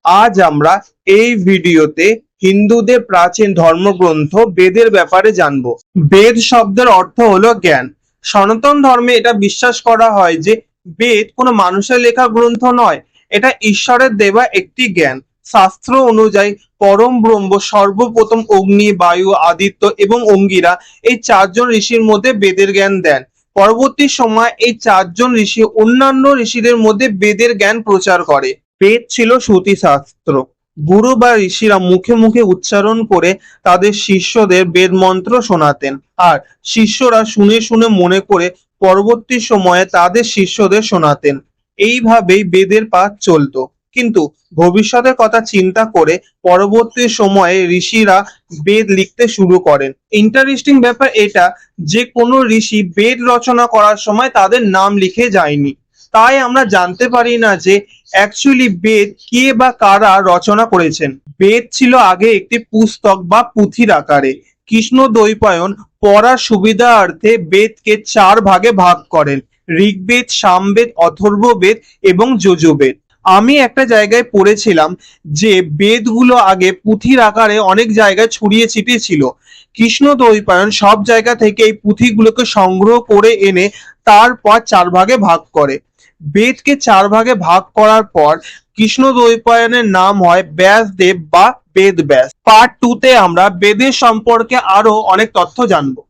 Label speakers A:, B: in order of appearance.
A: আজ আমরা এই ভিডিওতে হিন্দুদের প্রাচীন ধর্মগ্রন্থ বেদের ব্যাপারে জানবো। বেদ শব্দের অর্থ হলো জ্ঞান। সনাতন ধর্মে এটা বিশ্বাস করা হয় যে বেদ কোনো মানুষের লেখা গ্রন্থ নয়, এটা ঈশ্বরের দেওয়া একটি জ্ঞান। শাস্ত্র অনুযায়ী পরম ব্রহ্ম সর্বপ্রথম অগ্নি, বায়ু, আদিত্য এবং অঙ্গিরা এই চারজন ঋষির মধ্যে বেদের জ্ঞান দেন। পরবর্তী সময় এই চারজন ঋষি অন্যান্য ঋষিদের মধ্যে বেদের জ্ঞান প্রচার করে। বেদ ছিল শ্রুতি শাস্ত্র। গুরু বা ঋষিরা মুখে মুখে উচ্চারণ করে তাদের শিষ্যদের বেদ মন্ত্র শোনাতেন, আর শিষ্যরা শুনে শুনে মনে করে পরবর্তী সময়ে তাদের শিষ্যদের শোনাতেন। এইভাবেই বেদের পাঠ চলতো। কিন্তু ভবিষ্যতের কথা চিন্তা করে পরবর্তী সময়ে ঋষিরা বেদ লিখতে শুরু করেন। ইন্টারেস্টিং ব্যাপার এটা যে কোনো ঋষি বেদ রচনা করার সময় তাদের নাম লিখে যায়নি। তাই আমরা জানতে পারি না যে অ্যাকচুয়ালি বেদ কে বা কারা রচনা করেছেন। বেদ ছিল আগে একটি পুস্তক বা পুঁথির আকারে। কৃষ্ণ দ্বৈপায়ন পড়ার সুবিধার্থে বেদকে চার ভাগে ভাগ করেন: ঋগ্বেদ, সামবেদ, অথর্ববেদ এবং যজুর্বেদ। আমি একটা জায়গায় পড়েছিলাম যে বেদগুলো আগে পুঁথির আকারে অনেক জায়গায় ছড়িয়ে ছিটিয়ে ছিল। কৃষ্ণ দ্বৈপায়ন সব জায়গা থেকে এই পুঁথিগুলোকে সংগ্রহ করে এনে তারপর চার ভাগে ভাগ করে। বেদকে চার ভাগে ভাগ করার পর কৃষ্ণ দ্বৈপায়নের নাম হয় ব্যাসদেব বা বেদ ব্যাস। পার্ট 2 তে আমরা বেদের সম্পর্কে আরো অনেক তথ্য জানবো।